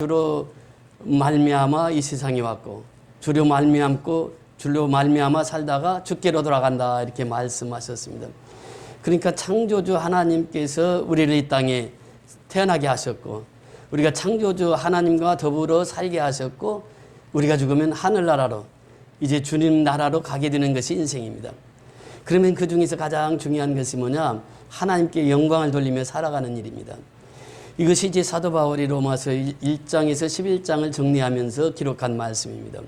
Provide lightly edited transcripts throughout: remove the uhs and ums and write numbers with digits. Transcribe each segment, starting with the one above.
주로 말미암아 이 세상에 왔고 주로 말미암아 살다가 죽게로 돌아간다 이렇게 말씀하셨습니다. 그러니까 창조주 하나님께서 우리를 이 땅에 태어나게 하셨고 우리가 창조주 하나님과 더불어 살게 하셨고 우리가 죽으면 하늘나라로 이제 주님 나라로 가게 되는 것이 인생입니다. 그러면 그 중에서 가장 중요한 것이 뭐냐? 하나님께 영광을 돌리며 살아가는 일입니다. 이것이 이제 사도 바울이 로마서 1장에서 11장을 정리하면서 기록한 말씀입니다.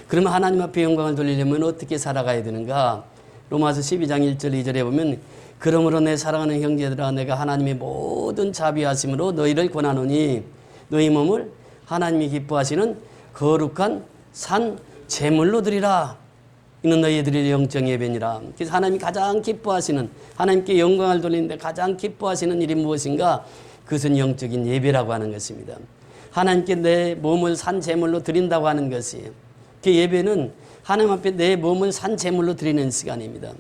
그러면 하나님 앞에 영광을 돌리려면 어떻게 살아가야 되는가? 로마서 12장 1절 2절에 보면 그러므로 내 사랑하는 형제들아 내가 하나님의 모든 자비하심으로 너희를 권하노니 너희 몸을 하나님이 기뻐하시는 거룩한 산 제물로 드리라. 이는 너희들의 영적 예배니라. 그래서 하나님이 가장 기뻐하시는 하나님께 영광을 돌리는데 가장 기뻐하시는 일이 무엇인가? 그것은 영적인 예배라고 하는 것입니다. 하나님께 내 몸을 산 제물로 드린다고 하는 것이에요. 그 예배는 하나님 앞에 내 몸을 산 제물로 드리는 시간입니다.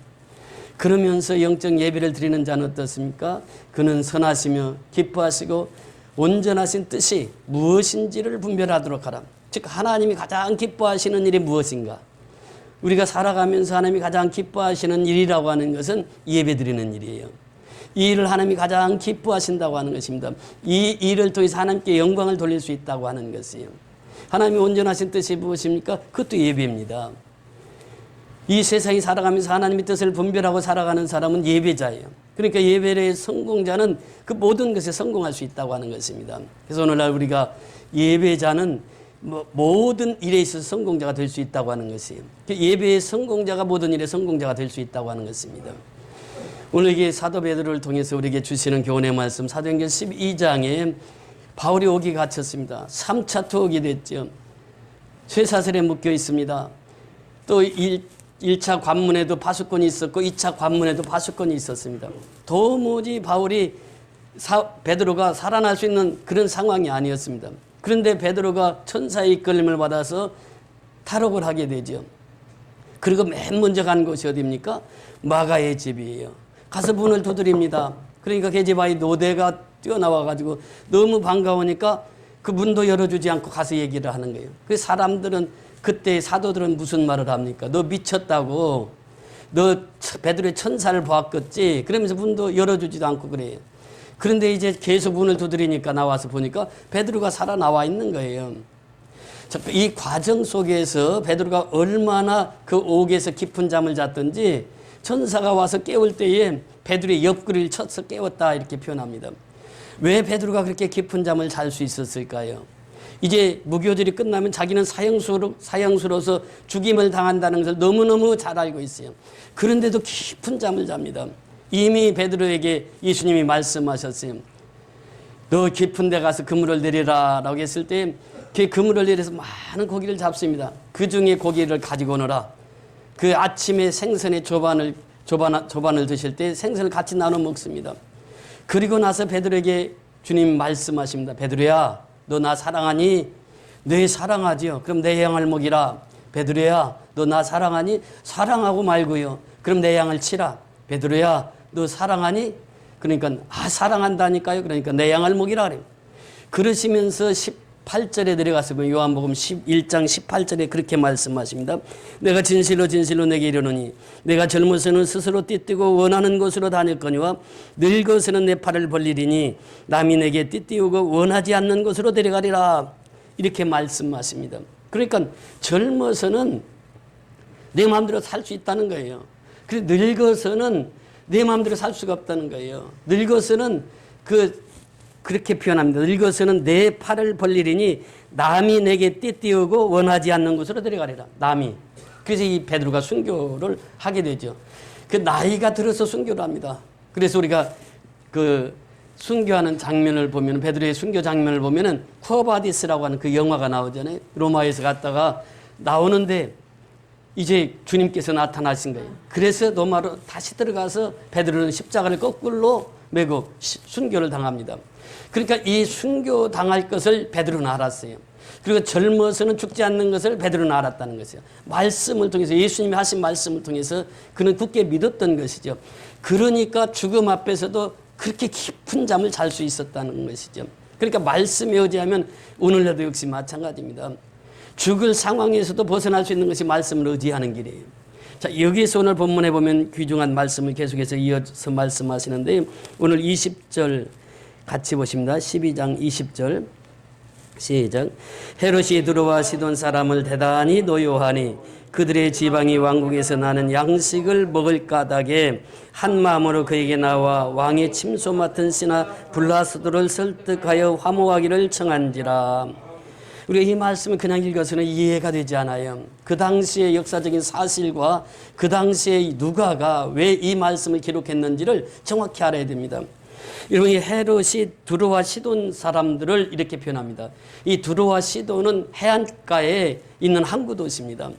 그러면서 영적 예배를 드리는 자는 어떻습니까? 그는 선하시며 기뻐하시고 온전하신 뜻이 무엇인지를 분별하도록 하라. 즉 하나님이 가장 기뻐하시는 일이 무엇인가? 우리가 살아가면서 하나님이 가장 기뻐하시는 일이라고 하는 것은 예배 드리는 일이에요. 이 일을 하나님이 가장 기뻐하신다고 하는 것입니다. 이 일을 통해서 하나님께 영광을 돌릴 수 있다고 하는 것이에요. 하나님이 온전하신 뜻이 무엇입니까? 그것도 예배입니다. 이 세상에 살아가면서 하나님의 뜻을 분별하고 살아가는 사람은 예배자예요. 그러니까 예배의 성공자는 그 모든 것에 성공할 수 있다고 하는 것입니다. 그래서 오늘날 우리가 예배자는 모든 일에 있어서 성공자가 될 수 있다고 하는 것이에요. 예배의 성공자가 모든 일에 성공자가 될 수 있다고 하는 것입니다. 오늘 이게 사도 베드로를 통해서 우리에게 주시는 교훈의 말씀 사도행전 12장에 바울이 옥에 갇혔습니다. 3차 투옥이 됐죠. 쇠사슬에 묶여 있습니다. 또 1차 관문에도 파수꾼이 있었고 2차 관문에도 파수꾼이 있었습니다. 도무지 베드로가 살아날 수 있는 그런 상황이 아니었습니다. 그런데 베드로가 천사의 이끌림을 받아서 탈옥을 하게 되죠. 그리고 맨 먼저 간 곳이 어디입니까? 마가의 집이에요. 가서 문을 두드립니다. 그러니까 계집아이 노대가 뛰어나와가지고 너무 반가우니까 그 문도 열어주지 않고 가서 얘기를 하는 거예요. 그 사람들은 그때 사도들은 무슨 말을 합니까? 너 미쳤다고. 너 베드로의 천사를 보았겠지. 그러면서 문도 열어주지도 않고 그래요. 그런데 이제 계속 문을 두드리니까 나와서 보니까 베드로가 살아나와 있는 거예요. 이 과정 속에서 베드로가 얼마나 그 옥에서 깊은 잠을 잤던지 천사가 와서 깨울 때에 베드로의 옆구리를 쳐서 깨웠다 이렇게 표현합니다. 왜 베드로가 그렇게 깊은 잠을 잘 수 있었을까요? 이제 무교절이 끝나면 자기는 사형수로서 죽임을 당한다는 것을 너무너무 잘 알고 있어요. 그런데도 깊은 잠을 잡니다. 이미 베드로에게 예수님이 말씀하셨어요. 너 깊은 데 가서 그물을 내리라 라고 했을 때 그 그물을 내려서 많은 고기를 잡습니다. 그 중에 고기를 가지고 오너라. 그 아침에 생선의 조반을 드실 때 생선을 같이 나눠 먹습니다. 그리고 나서 베드로에게 주님 말씀하십니다. 베드로야, 너 나 사랑하니? 네, 사랑하지요. 그럼 내 양을 먹이라. 베드로야, 너 나 사랑하니? 사랑하고 말고요. 그럼 내 양을 치라. 베드로야, 너 사랑하니? 그러니까 사랑한다니까요. 그러니까 내 양을 먹이라 그래요. 그러시면서 18절에 내려가서 보면 요한복음 1장 18절에 그렇게 말씀하십니다. 내가 진실로 진실로 내게 이르노니 내가 젊어서는 스스로 띠띠고 원하는 곳으로 다녔거니와 늙어서는 내 팔을 벌리리니 남이 내게 띠띠우고 원하지 않는 곳으로 데려가리라. 이렇게 말씀하십니다. 그러니까 젊어서는 내 마음대로 살 수 있다는 거예요. 그리고 늙어서는 내 마음대로 살 수가 없다는 거예요. 늙어서는 그렇게 표현합니다. 늙어서는 내 팔을 벌리리니 남이 내게 띠띠우고 원하지 않는 곳으로 데려가리라. 남이. 그래서 이 베드로가 순교를 하게 되죠. 그 나이가 들어서 순교를 합니다. 그래서 우리가 그 순교하는 장면을 보면 베드로의 순교 장면을 보면은 쿠어바디스라고 하는 그 영화가 나오잖아요. 로마에서 갔다가 나오는데 이제 주님께서 나타나신 거예요. 그래서 로마로 다시 들어가서 베드로는 십자가를 거꾸로 메고 순교를 당합니다. 그러니까 이 순교 당할 것을 베드로는 알았어요. 그리고 젊어서는 죽지 않는 것을 베드로는 알았다는 것이요. 말씀을 통해서 예수님이 하신 말씀을 통해서 그는 굳게 믿었던 것이죠. 그러니까 죽음 앞에서도 그렇게 깊은 잠을 잘 수 있었다는 것이죠. 그러니까 말씀에 의지하면 오늘날도 역시 마찬가지입니다. 죽을 상황에서도 벗어날 수 있는 것이 말씀을 의지하는 길이에요. 자, 여기서 오늘 본문에 보면 귀중한 말씀을 계속해서 이어서 말씀하시는데 오늘 20절 같이 보십니다. 12장 20절 시작. 헤롯이 들어와 시돈 사람을 대단히 노여하니 그들의 지방이 왕국에서 나는 양식을 먹을 까닭에 한 마음으로 그에게 나와 왕의 침소 맡은 씨나 블라스도를 설득하여 화목하기를 청한지라. 우리가 이 말씀을 그냥 읽어서는 이해가 되지 않아요. 그 당시의 역사적인 사실과 그 당시의 누가가 왜 이 말씀을 기록했는지를 정확히 알아야 됩니다. 여러분, 이 헤롯이 두로와 시돈 사람들을 이렇게 표현합니다. 이 두로와 시돈은 해안가에 있는 항구 도시입니다.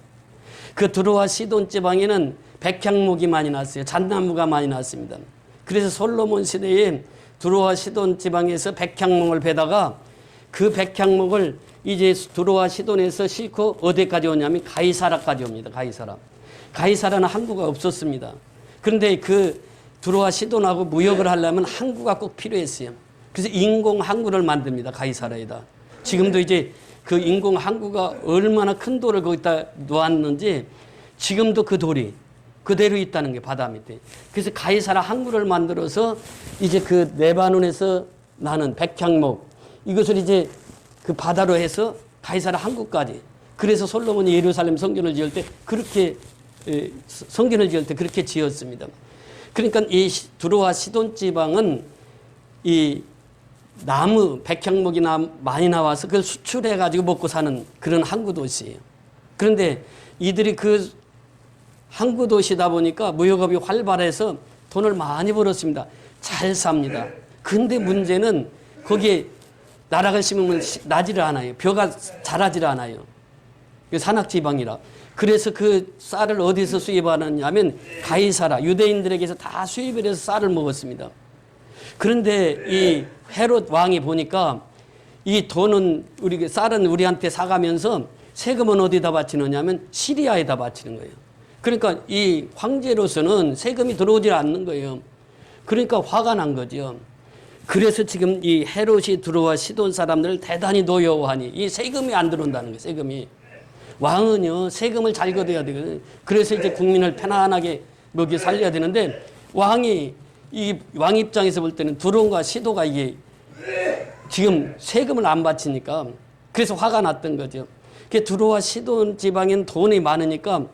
그 두로와 시돈 지방에는 백향목이 많이 났어요. 잣나무가 많이 났습니다. 그래서 솔로몬 시대에 두로와 시돈 지방에서 백향목을 베다가 그 백향목을 이제 두로와 시돈에서 싣고 어디까지 오냐면 가이사라까지 옵니다. 가이사라는 항구가 없었습니다. 그런데 그 두로와 시돈하고 무역을 하려면 항구가 꼭 필요했어요. 그래서 인공 항구를 만듭니다. 가이사라에다. 지금도 이제 그 인공 항구가 얼마나 큰 돌을 거기다 놓았는지 지금도 그 돌이 그대로 있다는 게 바다 밑에. 그래서 가이사라 항구를 만들어서 이제 그 레바논에서 나는 백향목 이것을 이제 그 바다로 해서 가이사라 항구까지. 그래서 솔로몬이 예루살렘 성전을 지을 때 그렇게 그렇게 지었습니다. 그러니까 이 두로와 시돈 지방은 이 나무, 백향목이나 많이 나와서 그걸 수출해가지고 먹고 사는 그런 항구 도시예요. 그런데 이들이 그 항구 도시다 보니까 무역업이 활발해서 돈을 많이 벌었습니다. 잘 삽니다. 근데 문제는 거기에 나락을 심으면 나지를 않아요. 벼가 자라지를 않아요. 산악지방이라. 그래서 그 쌀을 어디서 수입하느냐면 가이사라, 유대인들에게서 다 수입을 해서 쌀을 먹었습니다. 그런데 이 헤롯 왕이 보니까 이 돈은 쌀은 우리한테 사가면서 세금은 어디다 바치느냐면 시리아에다 바치는 거예요. 그러니까 이 황제로서는 세금이 들어오질 않는 거예요. 그러니까 화가 난 거죠. 그래서 지금 이 헤롯이 두로와 시돈 사람들을 대단히 노여워하니 이 세금이 안 들어온다는 거예요. 세금이. 왕은요 세금을 잘 걷어야 되거든요. 그래서 이제 국민을 편안하게 먹여 살려야 되는데 왕 입장에서 볼 때는 두로와 시도가 이게 지금 세금을 안 바치니까 그래서 화가 났던 거죠. 두로와 시돈 지방엔 돈이 많으니까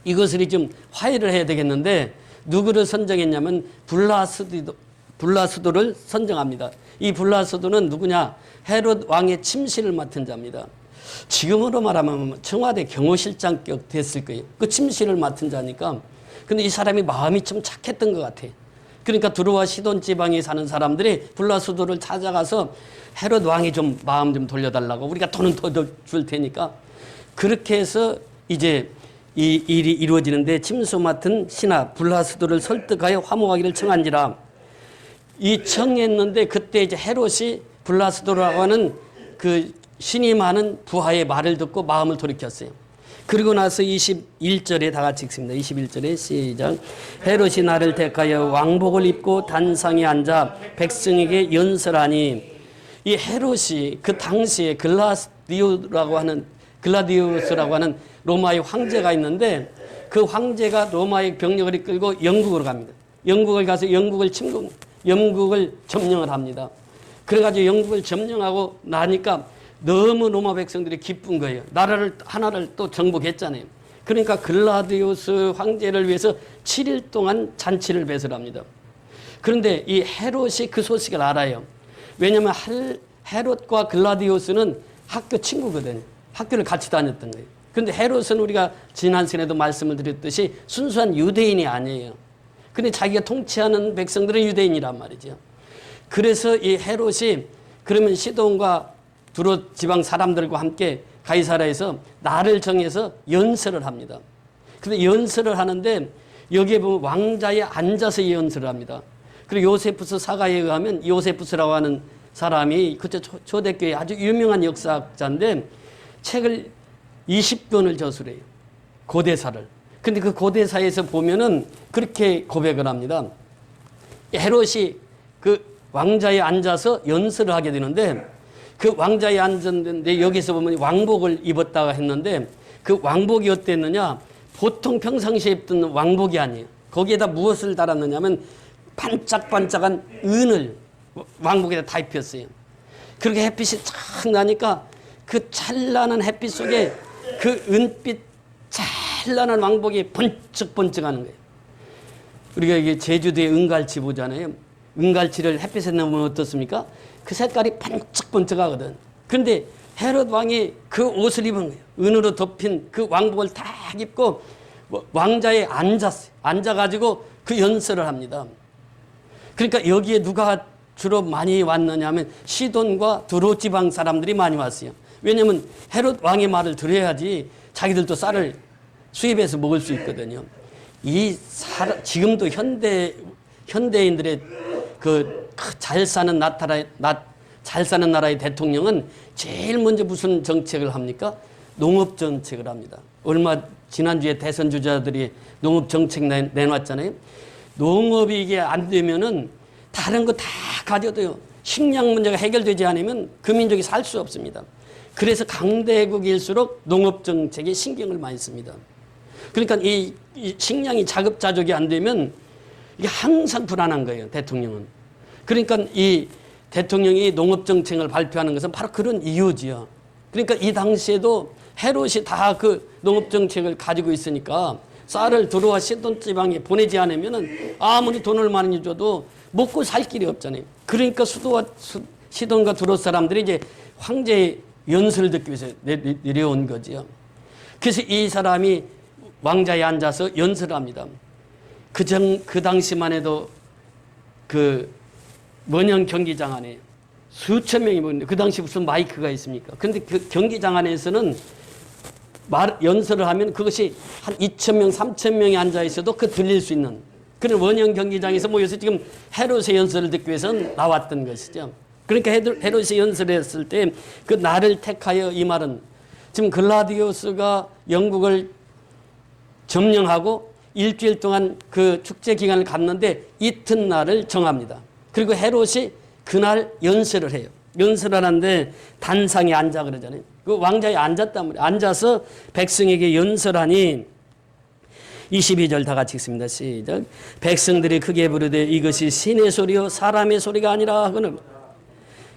이것을 좀 화해를 해야 되겠는데 누구를 선정했냐면 블라스도를 선정합니다. 이 블라스도는 누구냐? 헤롯 왕의 침실을 맡은 자입니다. 지금으로 말하면 청와대 경호실장격 됐을 거예요. 그 침실을 맡은 자니까. 근데 이 사람이 마음이 좀 착했던 것 같아. 그러니까 두로와 시돈 지방에 사는 사람들이 블라스도를 찾아가서 헤롯 왕이 좀 마음 좀 돌려달라고 우리가 돈은 더 줄 테니까 그렇게 해서 이제 이 일이 이루어지는데 침소 맡은 신하 블라스도를 설득하여 화목하기를 청한지라. 이 청했는데 그때 이제 헤롯이 블라스도라고 하는 그 신이 많은 부하의 말을 듣고 마음을 돌이켰어요. 그리고 나서 21절에 다 같이 읽습니다. 21절에 시작. 헤롯이 나를 택하여 왕복을 입고 단상에 앉아 백성에게 연설하니. 이 헤롯이 그 당시에 글라디우스라고 하는 로마의 황제가 있는데 그 황제가 로마의 병력을 이끌고 영국으로 갑니다. 영국을 가서 영국을 점령을 합니다. 그래가지고 영국을 점령하고 나니까 너무 로마 백성들이 기쁜 거예요. 나라를 하나를 또 정복했잖아요. 그러니까 글라디우스 황제를 위해서 7일 동안 잔치를 배설합니다. 그런데 이 헤롯이 그 소식을 알아요. 왜냐하면 헤롯과 글라디우스는 학교 친구거든요. 학교를 같이 다녔던 거예요. 그런데 헤롯은 우리가 지난 시간에도 말씀을 드렸듯이 순수한 유대인이 아니에요. 근데 자기가 통치하는 백성들은 유대인이란 말이죠. 그래서 이 헤롯이 그러면 시돈과 두로 지방 사람들과 함께 가이사라에서 날을 정해서 연설을 합니다. 근데 연설을 하는데 여기에 보면 왕자에 앉아서 연설을 합니다. 그리고 요세푸스 사가에 의하면 요세푸스라고 하는 사람이 그때 초대교회 아주 유명한 역사학자인데 책을 20권을 저술해요. 고대사를. 근데 그 고대사에서 보면은 그렇게 고백을 합니다. 헤롯이 그 왕자에 앉아서 연설을 하게 되는데 그 왕자에 앉았는데 여기서 보면 왕복을 입었다가 했는데 그 왕복이 어땠느냐? 보통 평상시에 입던 왕복이 아니에요. 거기에다 무엇을 달았느냐 하면 반짝반짝한 은을 왕복에다 다 입혔어요. 그렇게 햇빛이 쫙 나니까 그 찬란한 햇빛 속에 그 은빛 찬란한 왕복이 번쩍번쩍하는 거예요. 우리가 이게 제주도의 은갈치 보잖아요. 은갈치를 햇빛에 넣으면 어떻습니까? 그 색깔이 번쩍번쩍하거든. 그런데 헤롯 왕이 그 옷을 입은 거예요. 은으로 덮인 그 왕복을 다 입고 왕자에 앉았어요. 앉아가지고 그 연설을 합니다. 그러니까 여기에 누가 주로 많이 왔느냐 하면 시돈과 두로 지방 사람들이 많이 왔어요. 왜냐하면 헤롯 왕의 말을 들어야지 자기들도 쌀을 수입해서 먹을 수 있거든요. 지금도 현대인들의 잘 사는 나라의 대통령은 제일 먼저 무슨 정책을 합니까? 농업 정책을 합니다. 지난주에 대선 주자들이 농업 정책 내놨잖아요. 농업이 이게 안 되면은 다른 거 다 가져도요. 식량 문제가 해결되지 않으면 그 민족이 살 수 없습니다. 그래서 강대국일수록 농업 정책에 신경을 많이 씁니다. 그러니까 이 식량이 자급자족이 안 되면 이게 항상 불안한 거예요. 대통령은. 그러니까 이 대통령이 농업 정책을 발표하는 것은 바로 그런 이유지요. 그러니까 이 당시에도 헤롯이 다 그 농업 정책을 가지고 있으니까 쌀을 두로와 시돈 지방에 보내지 않으면은 아무리 돈을 많이 줘도 먹고 살 길이 없잖아요. 그러니까 시돈과 두로 사람들이 이제 황제의 연설을 듣기 위해서 내려온 거지요. 그래서 이 사람이 왕자에 앉아서 연설을 합니다. 그 당시만 해도 그 원형 경기장 안에 수천 명이 모였는데 그 당시 무슨 마이크가 있습니까? 그런데 그 경기장 안에서는 연설을 하면 그것이 한 2,000명, 3,000명이 앉아 있어도 그 들릴 수 있는 그런 원형 경기장에서 모여서 지금 헤롯의 연설을 듣기 위해서 나왔던 것이죠. 그러니까 헤롯이 연설했을 때 그 나를 택하여 이 말은 지금 글라디우스가 영국을 점령하고 일주일 동안 그 축제 기간을 갖는데 이튿날을 정합니다. 그리고 헤롯이 그날 연설을 해요. 연설을 하는데 단상에 앉아 그러잖아요. 그 왕자에 앉았단 말이에요. 앉아서 백성에게 연설하니 22절 다 같이 읽습니다. 시작. 백성들이 크게 부르되 이것이 신의 소리요 사람의 소리가 아니라 하거늘.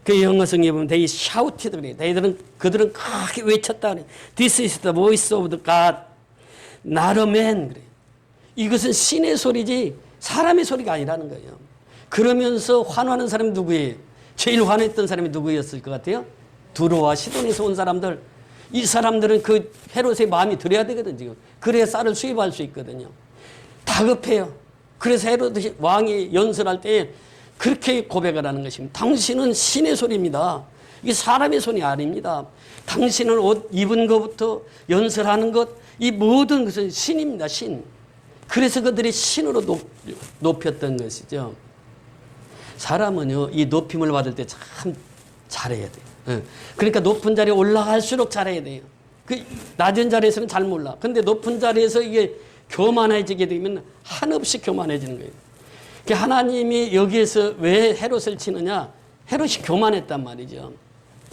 그 영어 성경에 보면 they shouted 그래요. 그들은 크게 외쳤다 그래요. This is the voice of the God, not a man 그래요. 이것은 신의 소리지 사람의 소리가 아니라는 거예요. 그러면서 환호하는 사람이 누구예요? 제일 환호했던 사람이 누구였을 것 같아요? 두로와 시돈에서 온 사람들. 이 사람들은 그 헤롯의 마음이 들어야 되거든 지금. 그래야 쌀을 수입할 수 있거든요. 다급해요. 그래서 헤롯 왕이 연설할 때 그렇게 고백을 하는 것입니다. 당신은 신의 소리입니다. 이게 사람의 손이 아닙니다. 당신은 옷 입은 것부터 연설하는 것, 이 모든 것은 신입니다. 신. 그래서 그들이 신으로 높였던 것이죠. 사람은요, 이 높임을 받을 때 참 잘해야 돼요. 그러니까 높은 자리에 올라갈수록 잘해야 돼요. 그 낮은 자리에서는 잘 몰라. 근데 높은 자리에서 이게 교만해지게 되면 한없이 교만해지는 거예요. 하나님이 여기에서 왜 헤롯을 치느냐? 헤롯이 교만했단 말이죠.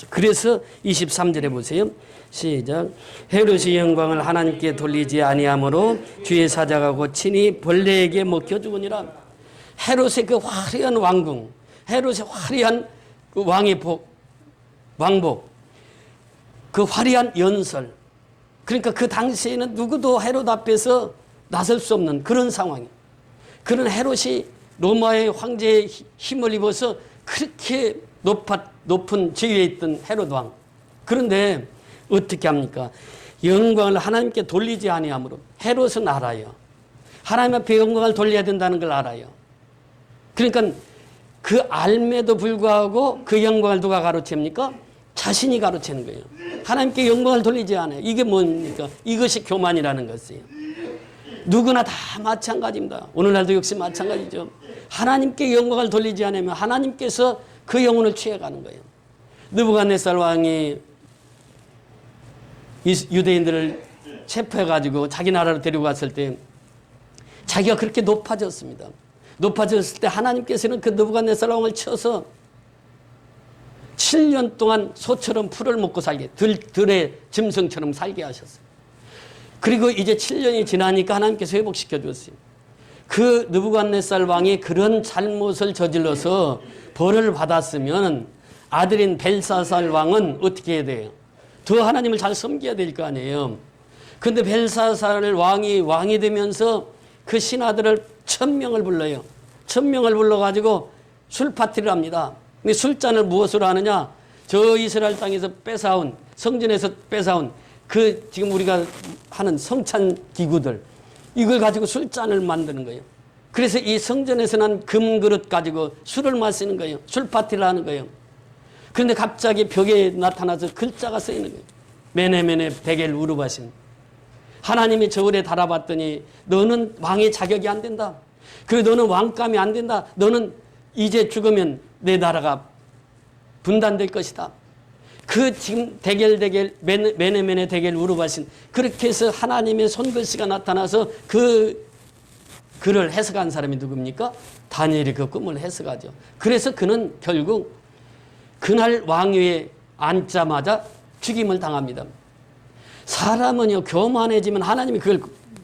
그래서 23절에 보세요. 시작. 헤롯이 영광을 하나님께 돌리지 아니하므로 주의 사자가 곧 친히 벌레에게 먹혀 죽으니라. 헤롯의 그 화려한 왕궁, 헤롯의 화려한 그 왕의 왕복, 그 화려한 연설. 그러니까 그 당시에는 누구도 헤롯 앞에서 나설 수 없는 그런 상황이에요. 그런 헤롯이 로마의 황제의 힘을 입어서 그렇게 높은 지위에 있던 헤롯 왕. 그런데 어떻게 합니까? 영광을 하나님께 돌리지 아니하므로. 헤롯은 알아요. 하나님 앞에 영광을 돌려야 된다는 걸 알아요. 그러니까 그 알매도 불구하고 그 영광을 누가 가로챕니까? 자신이 가로채는 거예요. 하나님께 영광을 돌리지 않아요. 이게 뭡니까? 이것이 교만이라는 것이에요. 누구나 다 마찬가지입니다. 오늘날도 역시 마찬가지죠. 하나님께 영광을 돌리지 않으면 하나님께서 그 영혼을 취해가는 거예요. 느부갓네살 왕이 유대인들을 체포해가지고 자기 나라로 데리고 갔을 때 자기가 그렇게 높아졌습니다. 높아졌을 때 하나님께서는 그 느부갓네살 왕을 쳐서 7년 동안 소처럼 풀을 먹고 살게, 들의 짐승처럼 살게 하셨어요. 그리고 이제 7년이 지나니까 하나님께서 회복시켜 줬어요. 그 느부갓네살 왕이 그런 잘못을 저질러서 벌을 받았으면 아들인 벨사살 왕은 어떻게 해야 돼요? 더 하나님을 잘 섬겨야 될 거 아니에요. 그런데 벨사살 왕이 되면서 그 신하들을 1000명을 불러요. 1000명을 불러가지고 술 파티를 합니다. 근데 술잔을 무엇으로 하느냐? 저 이스라엘 땅에서 뺏어온, 성전에서 뺏어온 그 지금 우리가 하는 성찬 기구들, 이걸 가지고 술잔을 만드는 거예요. 그래서 이 성전에서 난 금그릇 가지고 술을 마시는 거예요. 술 파티를 하는 거예요. 그런데 갑자기 벽에 나타나서 글자가 써 있는 거예요. 메네메네 베겔 우르바신. 하나님이 저울에 달아봤더니 너는 왕의 자격이 안 된다. 그리고 너는 왕감이 안 된다. 너는 이제 죽으면 내 나라가 분단될 것이다. 그 지금 메네메네 데겔 우르바신, 그렇게 해서 하나님의 손글씨가 나타나서 그 글을 해석한 사람이 누굽니까? 다니엘이 그 꿈을 해석하죠. 그래서 그는 결국 그날 왕위에 앉자마자 죽임을 당합니다. 사람은요, 교만해지면 하나님이 그걸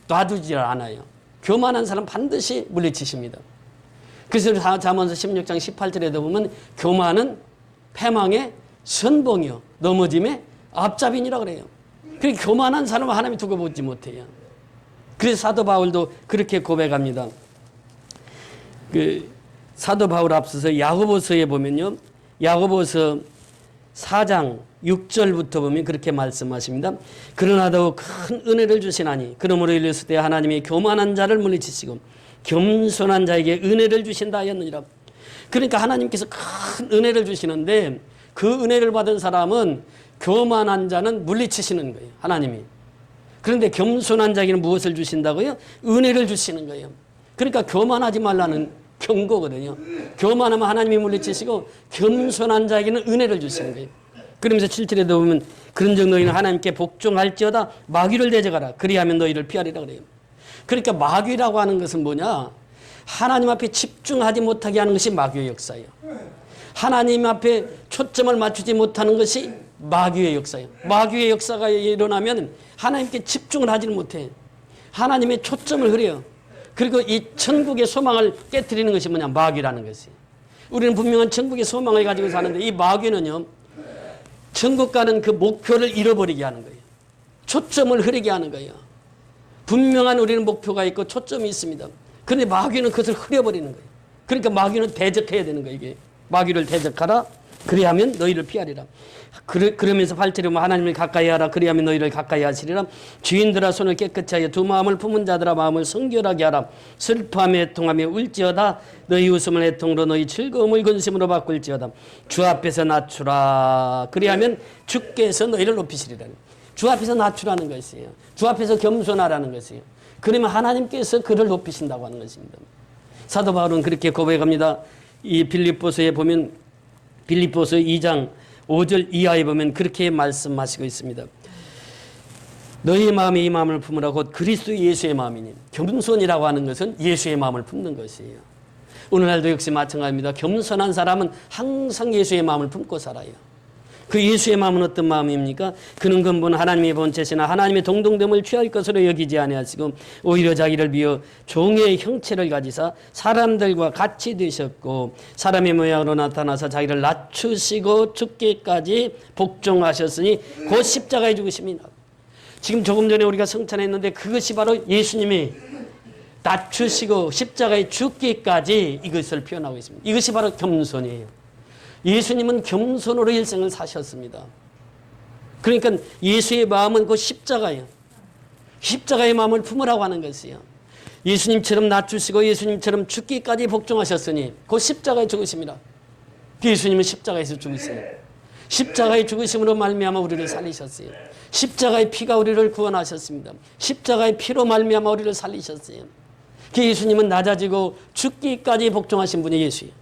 놔두지 않아요. 교만한 사람 반드시 물리치십니다. 그래서 잠언서 16장 18절에도 보면 교만은 패망의 선봉이요 넘어짐의 앞잡인이라 그래요. 그러니까 교만한 사람은 하나님이 두고 보지 못해요. 그래서 사도 바울도 그렇게 고백합니다. 그 사도 바울 앞서서 야고보서에 보면요, 야고보서 4장 6절부터 보면 그렇게 말씀하십니다. 그러나 더욱 큰 은혜를 주시나니 그러므로 일렀을 때 하나님이 교만한 자를 물리치시고 겸손한 자에게 은혜를 주신다 하였느니라. 그러니까 하나님께서 큰 은혜를 주시는데 그 은혜를 받은 사람은 교만한 자는 물리치시는 거예요. 하나님이. 그런데 겸손한 자에게는 무엇을 주신다고요? 은혜를 주시는 거예요. 그러니까 교만하지 말라는 경고거든요. 교만하면 하나님이 물리치시고 겸손한 자에게는 은혜를 주시는 거예요. 그러면서 7절에도 보면 그런즉 너희는 하나님께 복종할지어다 마귀를 대적하라 그리하면 너희를 피하리라 그래요. 그러니까 마귀라고 하는 것은 뭐냐? 하나님 앞에 집중하지 못하게 하는 것이 마귀의 역사예요. 하나님 앞에 초점을 맞추지 못하는 것이 마귀의 역사예요. 마귀의 역사가 일어나면 하나님께 집중을 하지는 못해. 하나님의 초점을 흐려요. 그리고 이 천국의 소망을 깨트리는 것이 뭐냐? 마귀라는 것이에요. 우리는 분명한 천국의 소망을 가지고 사는데 이 마귀는요, 천국 가는 그 목표를 잃어버리게 하는 거예요. 초점을 흐리게 하는 거예요. 분명한 우리는 목표가 있고 초점이 있습니다. 그런데 마귀는 그것을 흐려버리는 거예요. 그러니까 마귀는 대적해야 되는 거예요. 이게 마귀를 대적하라 그리하면 너희를 피하리라. 그러면서 8절에 보면 하나님을 가까이 하라 그리하면 너희를 가까이 하시리라. 주인들아 손을 깨끗이 하여 두 마음을 품은 자들아 마음을 성결하게 하라. 슬퍼하며 애통하며 울지어다. 너희 웃음을 애통으로 너희 즐거움을 근심으로 바꿀지어다. 주 앞에서 낮추라 그리하면 주께서 너희를 높이시리라. 주 앞에서 낮추라는 것이에요. 주 앞에서 겸손하라는 것이에요. 그러면 하나님께서 그를 높이신다고 하는 것입니다. 사도 바울은 그렇게 고백합니다. 이 빌립보서에 보면 빌립보서 2장 5절 이하에 보면 그렇게 말씀하시고 있습니다. 너희 마음이 이 마음을 품으라 곧 그리스도 예수의 마음이니. 겸손이라고 하는 것은 예수의 마음을 품는 것이에요. 오늘날도 역시 마찬가지입니다. 겸손한 사람은 항상 예수의 마음을 품고 살아요. 그 예수의 마음은 어떤 마음입니까? 그는 근본 하나님의 본체시나 하나님의 동등됨을 취할 것으로 여기지 아니하시고 오히려 자기를 비워 종의 형체를 가지사 사람들과 같이 되셨고 사람의 모양으로 나타나서 자기를 낮추시고 죽기까지 복종하셨으니 곧 십자가에 죽으심이나. 지금 조금 전에 우리가 성찬했는데 그것이 바로 예수님이 낮추시고 십자가에 죽기까지 이것을 표현하고 있습니다. 이것이 바로 겸손이에요. 예수님은 겸손으로 일생을 사셨습니다. 그러니까 예수의 마음은 그 십자가예요. 십자가의 마음을 품으라고 하는 것이에요. 예수님처럼 낮추시고 예수님처럼 죽기까지 복종하셨으니 그 십자가에 죽으심이라. 예수님은 십자가에서 죽으세요. 십자가의 죽으심으로 말미암아 우리를 살리셨어요. 십자가의 피가 우리를 구원하셨습니다. 십자가의 피로 말미암아 우리를 살리셨어요. 그 예수님은 낮아지고 죽기까지 복종하신 분이 예수예요.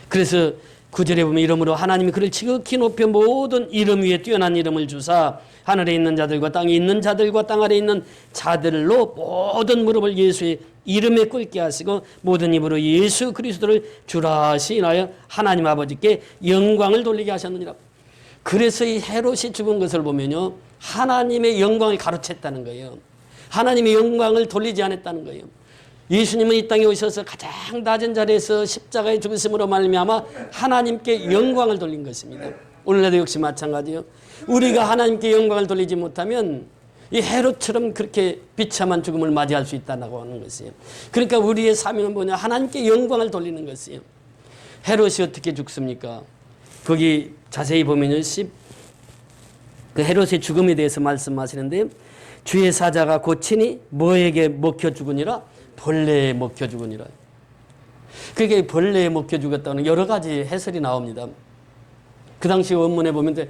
그래서 9절에 보면 이름으로 하나님이 그를 지극히 높여 모든 이름 위에 뛰어난 이름을 주사 하늘에 있는 자들과 땅에 있는 자들과 땅 아래 있는 자들로 모든 무릎을 예수의 이름에 꿇게 하시고 모든 입으로 예수 그리스도를 주라 시인하여 하나님 아버지께 영광을 돌리게 하셨느니라. 그래서 이 헤롯이 죽은 것을 보면요, 하나님의 영광을 가로챘다는 거예요. 하나님의 영광을 돌리지 않았다는 거예요. 예수님은 이 땅에 오셔서 가장 낮은 자리에서 십자가의 죽으심으로 말미암아 하나님께 영광을 돌린 것입니다. 오늘날도 역시 마찬가지요. 우리가 하나님께 영광을 돌리지 못하면 이 헤롯처럼 그렇게 비참한 죽음을 맞이할 수 있다고 하는 것이에요. 그러니까 우리의 사명은 뭐냐? 하나님께 영광을 돌리는 것이에요. 헤롯이 어떻게 죽습니까? 거기 자세히 보면요, 그 헤롯의 죽음에 대해서 말씀하시는데, 주의 사자가 고치니 뭐에게 먹혀 죽으니라? 벌레에 먹혀 죽으니라. 그게 벌레에 먹혀 죽었다는 여러 가지 해설이 나옵니다. 그 당시 원문에 보면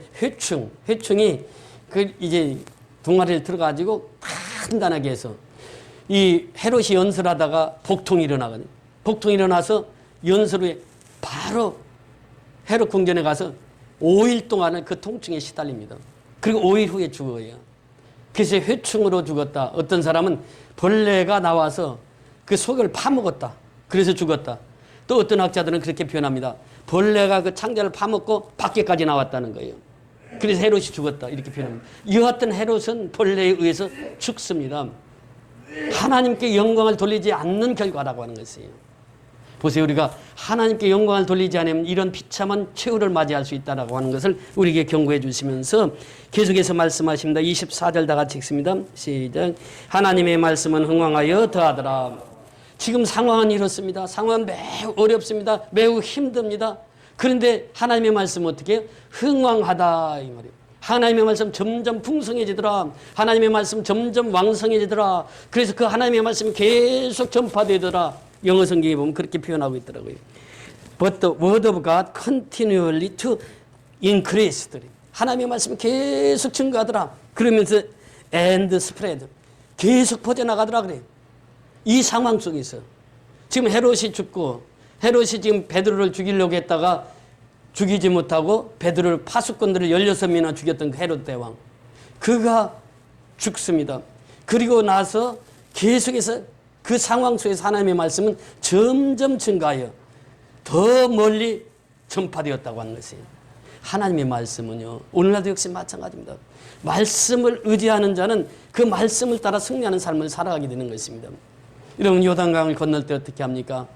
회충이 그 이제 동아리를 들어가지고 단단하게 해서 이 헤롯이 연설하다가 복통이 일어나거든요. 복통이 일어나서 연설 후에 바로 헤롯 궁전에 가서 5일 동안은 그 통증에 시달립니다. 그리고 5일 후에 죽어요. 그래서 회충으로 죽었다. 어떤 사람은 벌레가 나와서 그 속을 파먹었다. 그래서 죽었다. 또 어떤 학자들은 그렇게 표현합니다. 벌레가 그 창자를 파먹고 밖에까지 나왔다는 거예요. 그래서 헤롯이 죽었다. 이렇게 표현합니다. 여하튼 헤롯은 벌레에 의해서 죽습니다. 하나님께 영광을 돌리지 않는 결과라고 하는 것이에요. 보세요. 우리가 하나님께 영광을 돌리지 않으면 이런 비참한 최후를 맞이할 수 있다고 하는 것을 우리에게 경고해 주시면서 계속해서 말씀하십니다. 24절 다 같이 읽습니다. 시작. 하나님의 말씀은 흥왕하여 더하더라. 지금 상황은 이렇습니다. 상황은 매우 어렵습니다. 매우 힘듭니다. 그런데 하나님의 말씀은 어떻게 해요? 흥왕하다 이 말이에요. 하나님의 말씀 점점 풍성해지더라. 하나님의 말씀 점점 왕성해지더라. 그래서 그 하나님의 말씀이 계속 전파되더라. 영어 성경에 보면 그렇게 표현하고 있더라고요. But the word of God continually to increase. 하나님의 말씀이 계속 증가하더라. 그러면서 and spread. 계속 퍼져나가더라 그래요. 이 상황 속에서 지금 헤롯이 죽고 헤롯이 지금 베드로를 죽이려고 했다가 죽이지 못하고 베드로를 파수꾼들을 16명이나 죽였던 그 헤롯 대왕. 그가 죽습니다. 그리고 나서 계속해서 그 상황 속에서 하나님의 말씀은 점점 증가하여 더 멀리 전파되었다고 하는 것이에요. 하나님의 말씀은요, 오늘날도 역시 마찬가지입니다. 말씀을 의지하는 자는 그 말씀을 따라 승리하는 삶을 살아가게 되는 것입니다. 여러분, 요단강을 건널 때 어떻게 합니까?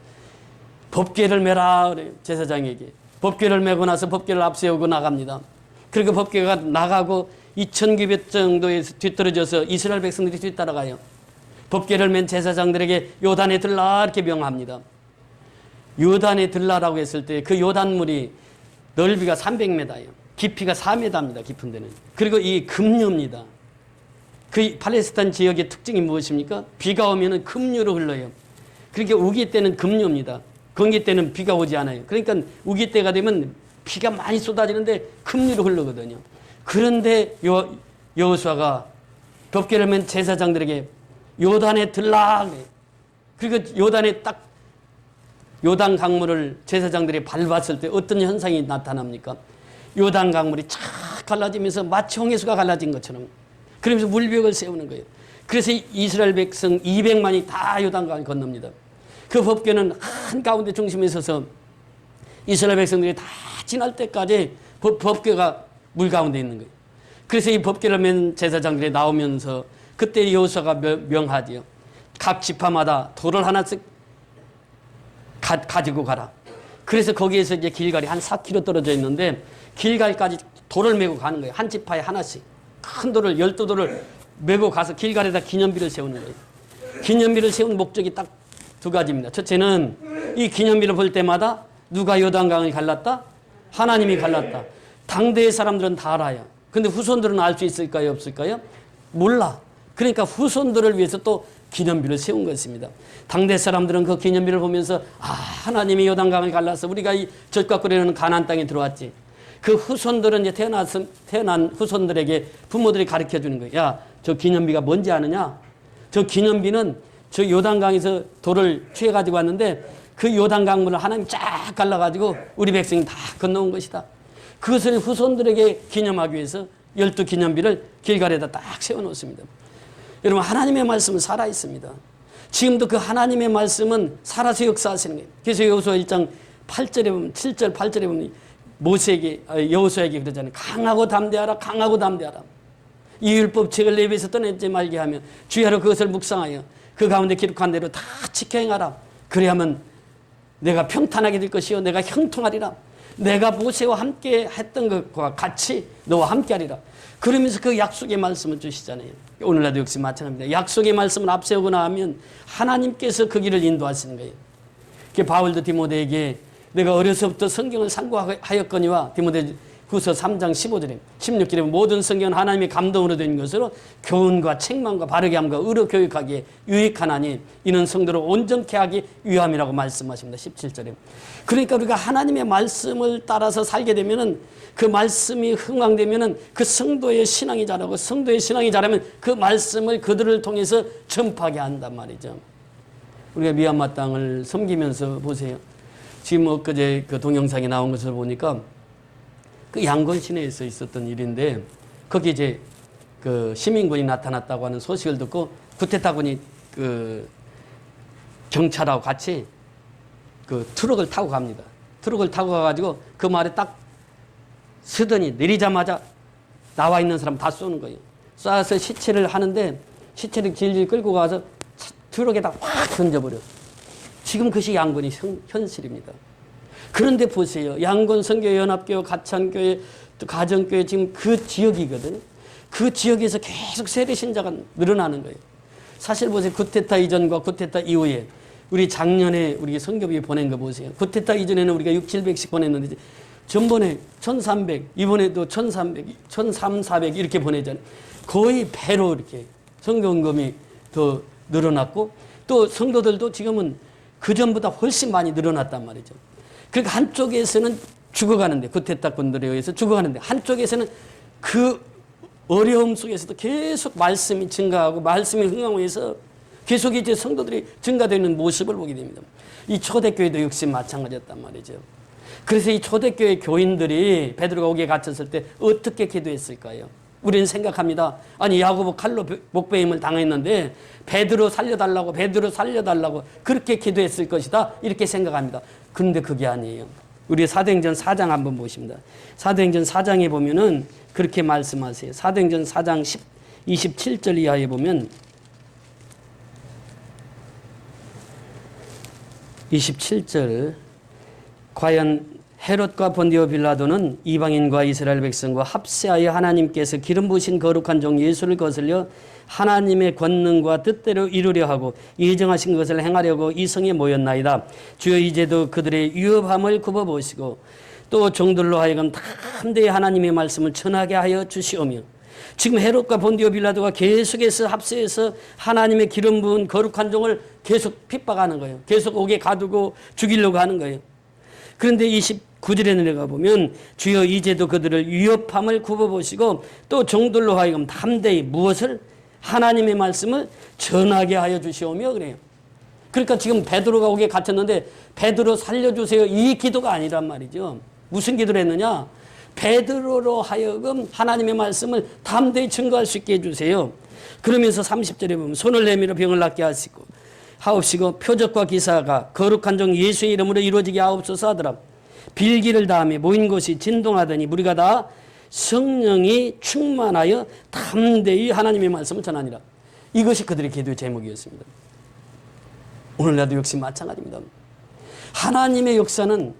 법궤를 메라 그래요. 제사장에게. 법궤를 메고 나서 법궤를 앞세우고 나갑니다. 그리고 법궤가 나가고 2,900 정도에서 뒤떨어져서 이스라엘 백성들이 뒤따라가요. 법궤를 맨 제사장들에게 요단에 들라 이렇게 명합니다. 요단에 들라라고 했을 때 그 요단물이 넓이가 300m예요. 깊이가 4m입니다. 깊은 데는. 그리고 이 급류입니다. 그 팔레스타인 지역의 특징이 무엇입니까? 비가 오면은 급류로 흘러요. 그러니까 우기 때는 급류입니다. 건기 때는 비가 오지 않아요. 그러니까 우기 때가 되면 비가 많이 쏟아지는데 급류로 흐르거든요. 그런데 여호수아가 법궤를 맨 제사장들에게 요단에 들라. 그리고 요단에 딱 요단 강물을 제사장들이 밟았을 때 어떤 현상이 나타납니까? 요단 강물이 착 갈라지면서 마치 홍해수가 갈라진 것처럼 그러면서 물벽을 세우는 거예요. 그래서 이스라엘 백성 200만이 다 요단강을 건넙니다. 그 법궤는 한가운데 중심에 서서 이스라엘 백성들이 다 지날 때까지 법궤가 물 가운데 있는 거예요. 그래서 이 법궤를 맨 제사장들이 나오면서 그때 여호수아가 명하지요. 각 지파마다 돌을 하나씩 가지고 가라. 그래서 거기에서 이제 길갈이 한 4km 떨어져 있는데 길갈까지 돌을 메고 가는 거예요. 한 지파에 하나씩. 큰 돌을 12돌을 메고 가서 길갈에다 기념비를 세우는 거예요. 기념비를 세운 목적이 딱 두 가지입니다. 첫째는 이 기념비를 볼 때마다 누가 요단강을 갈랐다? 하나님이 갈랐다. 당대의 사람들은 다 알아요. 근데 후손들은 알 수 있을까요? 없을까요? 몰라. 그러니까 후손들을 위해서 또 기념비를 세운 것입니다. 당대 사람들은 그 기념비를 보면서 하나님이 요단강을 갈라서 우리가 이 젖과 꿀이라는 가나안 땅에 들어왔지. 그 후손들은 이제 태어난 후손들에게 부모들이 가르쳐 주는 거예요. 야, 저 기념비가 뭔지 아느냐? 저 기념비는 저 요단강에서 돌을 취해 가지고 왔는데 그 요단 강물을 하나님 쫙 갈라가지고 우리 백성이 다 건너온 것이다. 그것을 후손들에게 기념하기 위해서 12기념비를 길갈에다 딱 세워놓습니다. 여러분, 하나님의 말씀은 살아있습니다. 지금도 그 하나님의 말씀은 살아서 역사하시는 거예요. 그래서 여호수아 1장 8절에 보면, 7절 8절에 보면 모세에게, 여호수아에게 그러잖아요. 강하고 담대하라, 강하고 담대하라. 이 율법책을 내 입에서 떠내지 말게 하며 주야로 그것을 묵상하여 그 가운데 기록한 대로 다 지켜 행하라. 그래야만 내가 평탄하게 될 것이요 내가 형통하리라. 내가 모세와 함께 했던 것과 같이 너와 함께 하리라. 그러면서 그 약속의 말씀을 주시잖아요. 오늘날도 역시 마찬가지입니다. 약속의 말씀을 앞세우거나 하면 하나님께서 그 길을 인도하시는 거예요. 바울도 디모데에게 내가 어려서부터 성경을 상고하였거니와, 디모데 후서 3장 15절에 16절에 모든 성경은 하나님의 감동으로 된 것으로 교훈과 책망과 바르게 함과 의로 교육하기에 유익하나니 이는 성도를 온전케 하기 위함이라고 말씀하십니다. 17절에. 그러니까 우리가 하나님의 말씀을 따라서 살게 되면은, 그 말씀이 흥왕되면은 그 성도의 신앙이 자라고, 성도의 신앙이 자라면 그 말씀을 그들을 통해서 전파하게 한단 말이죠. 우리가 미얀마 땅을 섬기면서 보세요. 지금 엊그제 그 동영상에 나온 것을 보니까 그 양곤 시내에서 있었던 일인데, 거기 이제 그 시민군이 나타났다고 하는 소식을 듣고 쿠데타군이 그 경찰하고 같이 그 트럭을 타고 갑니다. 트럭을 타고 가가지고 그 말에 딱 서더니 내리자마자 나와 있는 사람 다 쏘는 거예요. 쏴서 시체를 하는데 시체를 질질 끌고 가서 트럭에다 확 던져버려. 지금 그것이 양곤이 현실입니다. 그런데 보세요. 양곤 선교연합교회, 가찬교회, 또 가정교회, 지금 그 지역이거든요. 그 지역에서 계속 세례신자가 늘어나는 거예요. 사실 보세요. 쿠데타 이전과 쿠데타 이후에 우리 작년에 우리 선교비 보낸 거 보세요. 쿠데타 이전에는 우리가 600~700씩 보냈는데 전번에 1300, 이번에도 1300, 1300 이렇게 보내잖아요. 거의 배로 이렇게 선교원금이 더 늘어났고, 또 성도들도 지금은 그전보다 훨씬 많이 늘어났단 말이죠. 그러니까 한쪽에서는 죽어가는데, 쿠데타군들에 의해서 죽어가는데, 한쪽에서는 그 어려움 속에서도 계속 말씀이 증가하고 말씀이 흥황해서 계속 이제 성도들이 증가되는 모습을 보게 됩니다. 이 초대교회도 역시 마찬가지였단 말이죠. 그래서 이 초대교회 교인들이 베드로가 옥에 갇혔을 때 어떻게 기도했을까요? 우리는 생각합니다. 아니, 야고보 칼로 목베임을 당했는데 베드로 살려달라고, 베드로 살려달라고 그렇게 기도했을 것이다, 이렇게 생각합니다. 그런데 그게 아니에요. 우리 사도행전 4장 한번 보십니다. 사도행전 4장에 보면은 그렇게 말씀하세요. 사도행전 4장 27절 이하에 보면 27절, 과연 헤롯과 본디오 빌라도는 이방인과 이스라엘 백성과 합세하여 하나님께서 기름 부으신 거룩한 종 예수를 거슬려 하나님의 권능과 뜻대로 이루려 하고 예정하신 것을 행하려고 이 성에 모였나이다. 주여 이제도 그들의 위협함을 굽어보시고 또 종들로 하여금 담대히 하나님의 말씀을 전하게 하여 주시오며, 지금 헤롯과 본디오 빌라도가 계속해서 합세해서 하나님의 기름 부은 거룩한 종을 계속 핍박하는 거예요. 계속 옥에 가두고 죽이려고 하는 거예요. 그런데 29절에 내려가 보면 주여 이제도 그들을 위협함을 굽어보시고 또 종들로 하여금 담대히 무엇을? 하나님의 말씀을 전하게 하여 주시오며 그래요. 그러니까 지금 베드로가 옥에 갇혔는데 베드로 살려주세요, 이 기도가 아니란 말이죠. 무슨 기도를 했느냐? 베드로로 하여금 하나님의 말씀을 담대히 증거할 수 있게 해주세요. 그러면서 30절에 보면 손을 내밀어 병을 낫게 하옵시고 표적과 기사가 거룩한 종 예수의 이름으로 이루어지게 하옵소서 하더라. 빌기를 다음에 모인 곳이 진동하더니 무리가 다 성령이 충만하여 담대히 하나님의 말씀을 전하니라. 이것이 그들의 기도의 제목이었습니다. 오늘날도 역시 마찬가지입니다. 하나님의 역사는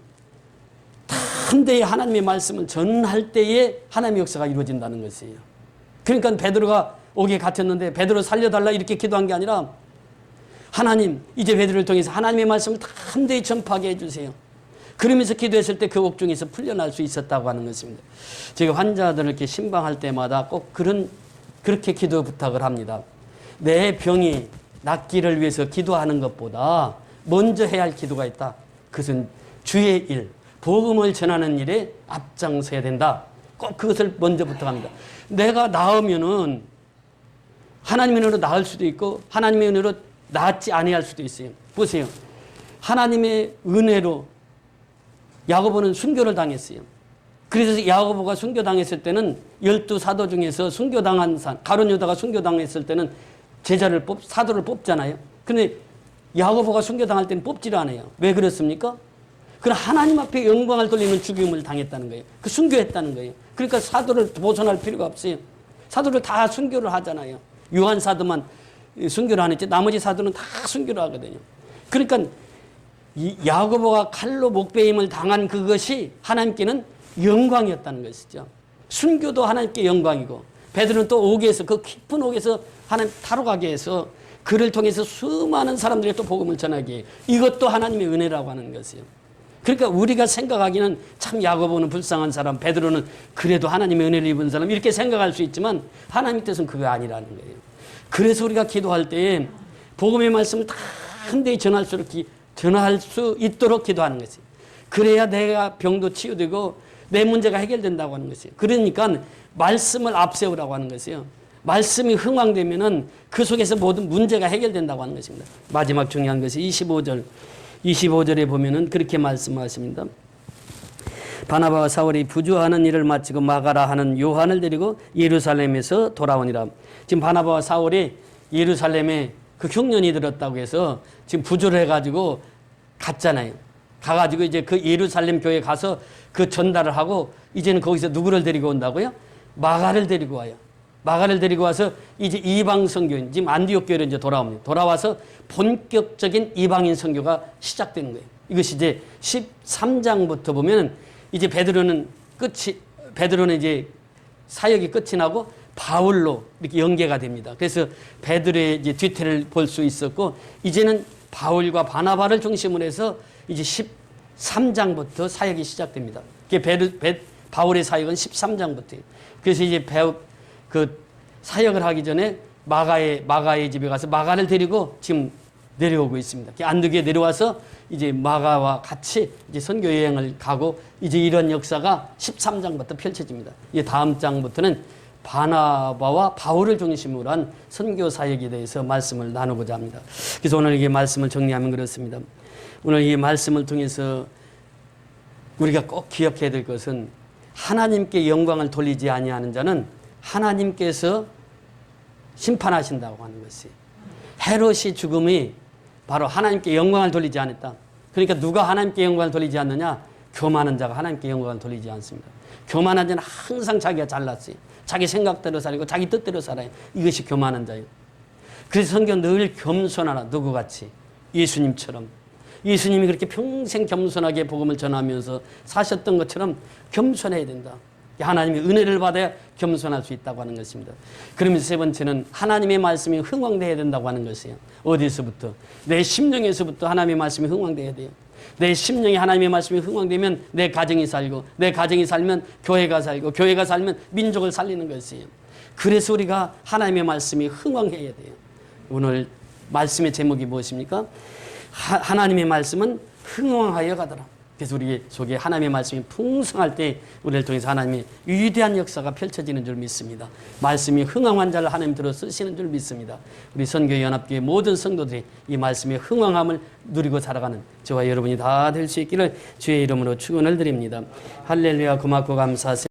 담대히 하나님의 말씀을 전할 때에 하나님의 역사가 이루어진다는 것이에요. 그러니까 베드로가 옥에 갇혔는데 베드로 살려달라 이렇게 기도한 게 아니라, 하나님 이제 베드로를 통해서 하나님의 말씀을 담대히 전파하게 해주세요. 그러면서 기도했을 때 그 옥중에서 풀려날 수 있었다고 하는 것입니다. 제가 환자들을 이렇게 신방할 때마다 꼭 그렇게 기도 부탁을 합니다. 내 병이 낫기를 위해서 기도하는 것보다 먼저 해야 할 기도가 있다. 그것은 주의 일, 복음을 전하는 일에 앞장서야 된다. 꼭 그것을 먼저 부탁합니다. 내가 나으면은 하나님의 은혜로 나을 수도 있고 하나님의 은혜로 낫지 아니할 수도 있어요. 보세요. 하나님의 은혜로 야고보는 순교를 당했어요. 그래서 야고보가 순교당했을 때는 12사도 중에서 순교당한 가룟 유다가 순교당했을 때는 사도를 뽑잖아요. 근데 야고보가 순교당할 때는 뽑지를 않아요. 왜 그렇습니까? 그럼 하나님 앞에 영광을 돌리는 죽임을 당했다는 거예요. 그 순교했다는 거예요. 그러니까 사도를 보존할 필요가 없어요. 사도를 다 순교를 하잖아요. 요한 사도만 순교를 안 했지 나머지 사도는 다 순교를 하거든요. 그러니까 이 야고보가 칼로 목베임을 당한 그것이 하나님께는 영광이었다는 것이죠. 순교도 하나님께 영광이고 베드로는 또 옥에서 그 깊은 옥에서 하나님 타로가게 해서 그를 통해서 수많은 사람들에게 또 복음을 전하게 해요. 이것도 하나님의 은혜라고 하는 것이에요. 그러니까 우리가 생각하기는 참 야고보는 불쌍한 사람, 베드로는 그래도 하나님의 은혜를 입은 사람 이렇게 생각할 수 있지만 하나님 뜻은 그게 아니라는 거예요. 그래서 우리가 기도할 때에 복음의 말씀을 다 흔히 전할 수 있도록 기도하는 것이에요. 그래야 내가 병도 치유되고 내 문제가 해결된다고 하는 것이에요. 그러니까 말씀을 앞세우라고 하는 것이에요. 말씀이 흥왕되면은 그 속에서 모든 문제가 해결된다고 하는 것입니다. 마지막 중요한 것이 25절에 보면은 그렇게 말씀하십니다. 바나바와 사울이 부주하는 일을 마치고 마가라 하는 요한을 데리고 예루살렘에서 돌아오니라. 지금 바나바와 사울이 예루살렘에 그 흉년이 들었다고 해서 지금 부주를 해가지고 갔잖아요. 가가지고 이제 그 예루살렘 교회에 가서 그 전달을 하고 이제는 거기서 누구를 데리고 온다고요? 마가를 데리고 와요. 마가를 데리고 와서 이제 이방 선교인 지금 안디옥 교회로 이제 돌아옵니다. 돌아와서 본격적인 이방인 선교가 시작되는 거예요. 이것이 이제 13장부터 보면 이제 베드로는 이제 사역이 끝이 나고 바울로 이렇게 연계가 됩니다. 그래서 베드로의 이제 뒤태를 볼 수 있었고 이제는 바울과 바나바를 중심으로 해서 이제 13장부터 사역이 시작됩니다. 바울의 사역은 13장부터예요. 그래서 이제 사역을 하기 전에 마가의 집에 가서 마가를 데리고 지금 내려오고 있습니다. 안디옥에 내려와서 이제 마가와 같이 이제 선교 여행을 가고 이제 이런 역사가 13장부터 펼쳐집니다. 이 다음 장부터는 바나바와 바울을 중심으로 한 선교 사역에 대해서 말씀을 나누고자 합니다. 그래서 오늘 이 말씀을 정리하면 그렇습니다. 오늘 이 말씀을 통해서 우리가 꼭 기억해야 될 것은 하나님께 영광을 돌리지 아니하는 자는 하나님께서 심판하신다고 하는 것이에요. 헤롯이 죽음이 바로 하나님께 영광을 돌리지 않았다. 그러니까 누가 하나님께 영광을 돌리지 않느냐? 교만한 자가 하나님께 영광을 돌리지 않습니다. 교만한 자는 항상 자기가 잘났어요. 자기 생각대로 살고 자기 뜻대로 살아요. 이것이 교만한 자예요. 그래서 성경 늘 겸손하라. 누구같이? 예수님처럼. 예수님이 그렇게 평생 겸손하게 복음을 전하면서 사셨던 것처럼 겸손해야 된다. 하나님의 은혜를 받아야 겸손할 수 있다고 하는 것입니다. 그러면서 세 번째는 하나님의 말씀이 흥왕되어야 된다고 하는 것이에요. 어디서부터? 내 심령에서부터 하나님의 말씀이 흥왕되어야 돼요. 내 심령에 하나님의 말씀이 흥왕되면 내 가정이 살고 내 가정이 살면 교회가 살고 교회가 살면 민족을 살리는 것이에요. 그래서 우리가 하나님의 말씀이 흥왕해야 돼요. 오늘 말씀의 제목이 무엇입니까? 하나님의 말씀은 흥왕하여 가더라. 그래서 우리 속에 하나님의 말씀이 풍성할 때 우리를 통해서 하나님의 위대한 역사가 펼쳐지는 줄 믿습니다. 말씀이 흥왕한 자를 하나님 들어 쓰시는 줄 믿습니다. 우리 선교연합교회 모든 성도들이 이 말씀의 흥왕함을 누리고 살아가는 저와 여러분이 다 될 수 있기를 주의 이름으로 축원을 드립니다. 할렐루야. 고맙고 감사하세요.